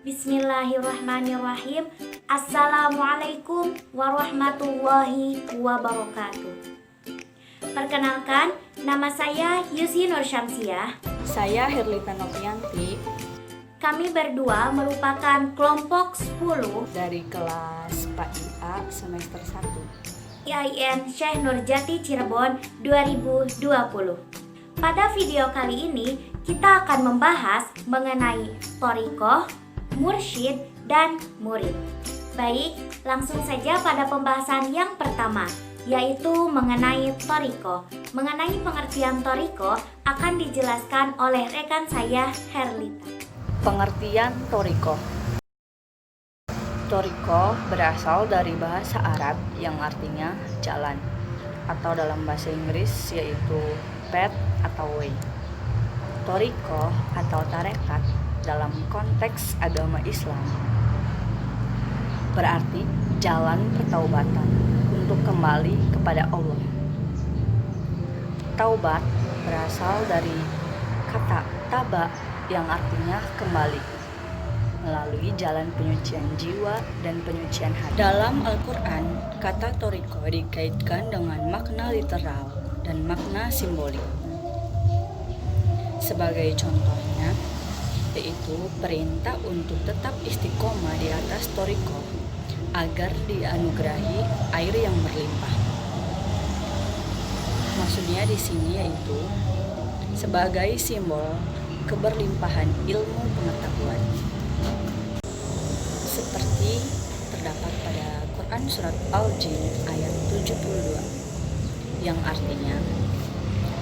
Bismillahirrahmanirrahim. Assalamualaikum warahmatullahi wabarakatuh. Perkenalkan, nama saya Yusi Nur Syamsiah. Saya Herlita Novianti. Kami berdua merupakan kelompok 10 dari kelas PAIA semester 1 IAIN Syekh Nurjati Cirebon 2020. Pada video kali ini, kita akan membahas mengenai thoriqoh, mursyid, dan murid. Baik, langsung saja pada pembahasan yang pertama, yaitu mengenai thoriqoh. Mengenai pengertian thoriqoh akan dijelaskan oleh rekan saya, Herlita. Pengertian thoriqoh. Thoriqoh berasal dari bahasa Arab yang artinya jalan, atau dalam bahasa Inggris yaitu path atau way. Thoriqoh atau tarekat dalam konteks agama Islam berarti jalan pertaubatan untuk kembali kepada Allah. Taubat berasal dari kata taba yang artinya kembali, melalui jalan penyucian jiwa dan penyucian hati. Dalam Al-Quran, kata thoriqoh dikaitkan dengan makna literal dan makna simbolik. Sebagai contohnya, yaitu perintah untuk tetap istiqomah di atas thoriqoh agar dianugerahi air yang berlimpah. Maksudnya di sini yaitu sebagai simbol keberlimpahan ilmu pengetahuan. Seperti terdapat pada Quran surat Al-Jin ayat 72 yang artinya,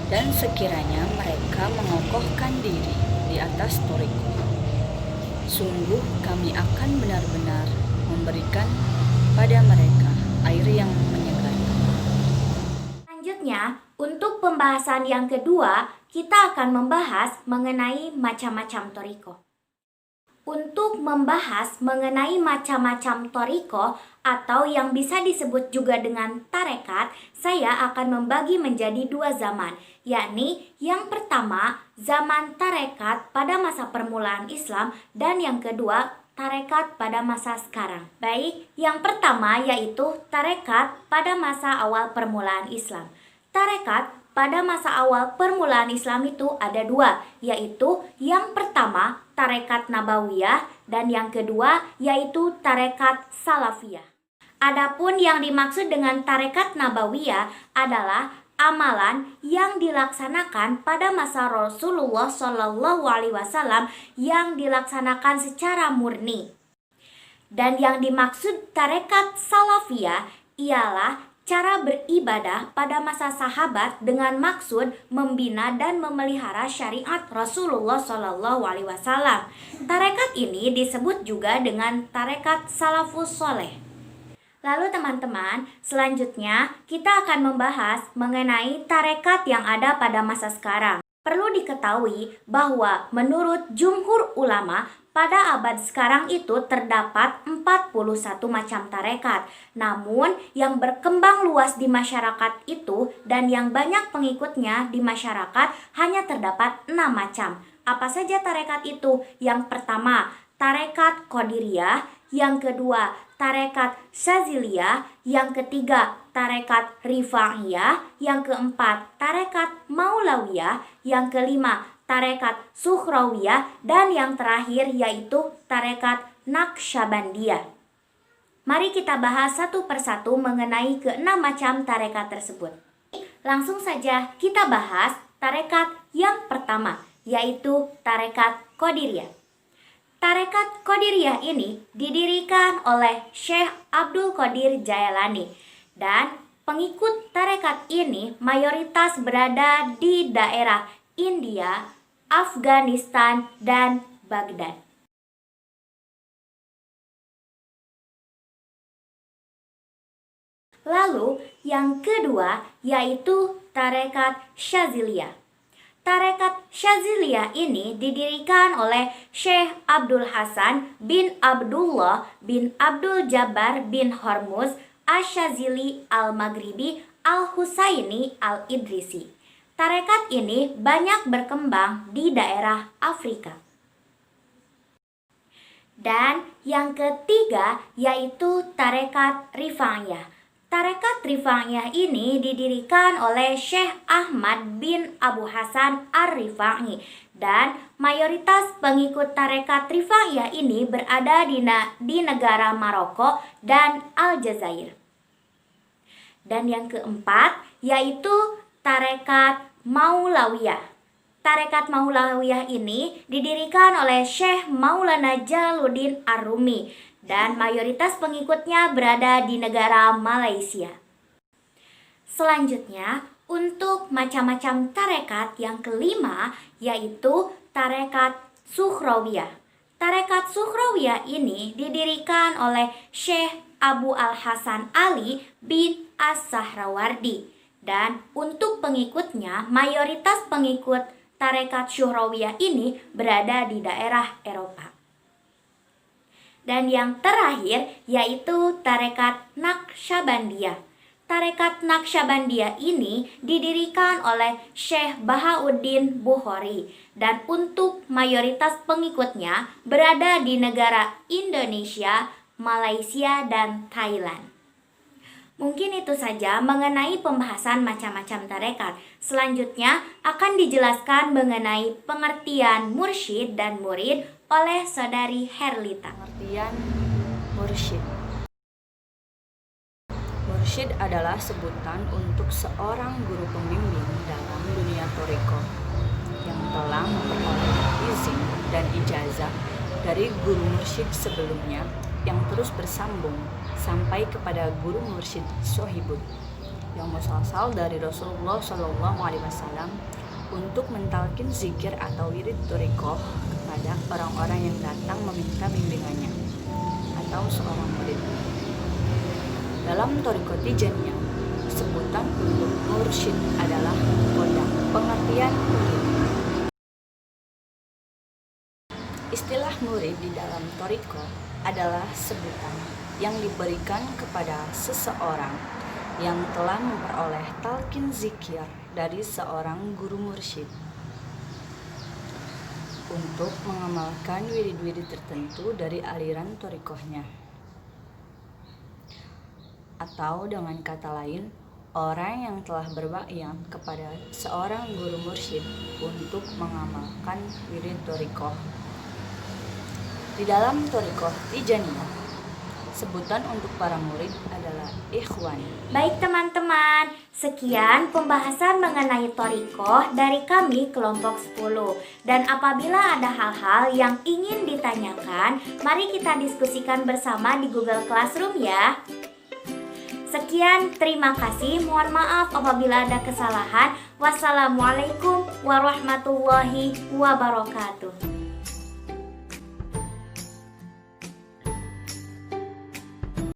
dan sekiranya mereka mengokohkan diri di atas thoriqoh, sungguh kami akan benar-benar memberikan pada mereka air yang menyegarkan. Selanjutnya, untuk pembahasan yang kedua, kita akan membahas mengenai macam-macam thoriqoh. Untuk membahas mengenai macam-macam thoriqoh atau yang bisa disebut juga dengan tarekat, saya akan membagi menjadi dua zaman, yakni yang pertama zaman tarekat pada masa permulaan Islam dan yang kedua tarekat pada masa sekarang. Baik, yang pertama yaitu tarekat pada masa awal permulaan Islam. Tarekat pada masa awal permulaan Islam itu ada dua, yaitu yang pertama tarekat Nabawiyah dan yang kedua yaitu tarekat Salafiyah. Adapun yang dimaksud dengan tarekat Nabawiyah adalah amalan yang dilaksanakan pada masa Rasulullah SAW yang dilaksanakan secara murni. Dan yang dimaksud tarekat Salafiyah ialah cara beribadah pada masa sahabat dengan maksud membina dan memelihara syariat Rasulullah SAW. Tarekat ini disebut juga dengan tarekat Salafus Soleh. Lalu teman-teman, selanjutnya kita akan membahas mengenai tarekat yang ada pada masa sekarang. Perlu diketahui bahwa menurut jumhur ulama, pada abad sekarang itu terdapat 41 macam tarekat. Namun yang berkembang luas di masyarakat itu dan yang banyak pengikutnya di masyarakat hanya terdapat 6 macam. Apa saja tarekat itu? Yang pertama, tarekat Qadiriyah. Yang kedua, tarekat Syaziliyah. Yang ketiga, tarekat Rifa'iyah. Yang keempat, tarekat Maulawiyah. Yang kelima, tarekat Sukhrawiyah. Dan yang terakhir yaitu tarekat Naqsyabandiyah. Mari kita bahas satu persatu mengenai keenam macam tarekat tersebut. Langsung saja kita bahas tarekat yang pertama, yaitu tarekat Qadiriyah. Tarekat Qadiriyah ini didirikan oleh Syekh Abdul Qadir Jailani dan pengikut tarekat ini mayoritas berada di daerah India, Afghanistan, dan Baghdad. Lalu yang kedua yaitu tarekat Syaziliyah. Tarekat Syaziliyah ini didirikan oleh Syekh Abdul Hasan bin Abdullah bin Abdul Jabbar bin Hormuz Asyazili al-Maghribi al-Husaini al-Idrisi. Tarekat ini banyak berkembang di daerah Afrika. Dan yang ketiga yaitu Tarekat Rifa'iyah. Tarekat Rifa'iyah ini didirikan oleh Syekh Ahmad bin Abu Hasan Ar-Rifa'i, dan mayoritas pengikut Tarekat Rifa'iyah ini berada di negara Maroko dan Aljazair. Dan yang keempat yaitu Tarekat Maulawiyah. Tarekat Maulawiyah ini didirikan oleh Syekh Maulana Jalaluddin Ar-Rumi, dan mayoritas pengikutnya berada di negara Malaysia. Selanjutnya, untuk macam-macam tarekat yang kelima yaitu Tarekat Sukhrawiyah. Tarekat Sukhrawiyah ini didirikan oleh Syekh Abu Al-Hasan Ali bin As-Sahrawardi, dan untuk pengikutnya mayoritas pengikut Tarekat Sukhrawiyah ini berada di daerah Eropa. Dan yang terakhir yaitu Tarekat Naqsyabandiyah. Tarekat Naqsyabandiyah ini didirikan oleh Syekh Bahauddin Bukhari, dan untuk mayoritas pengikutnya berada di negara Indonesia, Malaysia, dan Thailand. Mungkin itu saja mengenai pembahasan macam-macam tarekat. Selanjutnya akan dijelaskan mengenai pengertian mursyid dan murid oleh Saudari Herlita. Pengertian mursyid. Mursyid adalah sebutan untuk seorang guru pembimbing dalam dunia thariqah yang telah memperoleh izin dan ijazah dari guru mursyid sebelumnya, yang terus bersambung sampai kepada guru mursyid sohibun yang musalsal dari Rasulullah SAW untuk mentalkin zikir atau wirid thariqah kepada orang-orang yang datang meminta bimbingannya atau seorang murid. Dalam thariqah Tijaniyah, sebutan untuk mursyid adalah qodam. Pengertian murid. Istilah murid di dalam thariqah adalah sebutan yang diberikan kepada seseorang yang telah memperoleh talqin zikir dari seorang guru mursyid untuk mengamalkan wirid-wirid tertentu dari aliran thariqahnya. Atau dengan kata lain, orang yang telah berbaiat kepada seorang guru mursyid untuk mengamalkan wirid thariqah. Di dalam thariqah Tijaniyah, sebutan untuk para murid adalah ikhwan. Baik teman-teman, sekian pembahasan mengenai thariqah dari kami kelompok 10. Dan apabila ada hal-hal yang ingin ditanyakan, mari kita diskusikan bersama di Google Classroom ya. Sekian, terima kasih. Mohon maaf apabila ada kesalahan. Wassalamualaikum warahmatullahi wabarakatuh.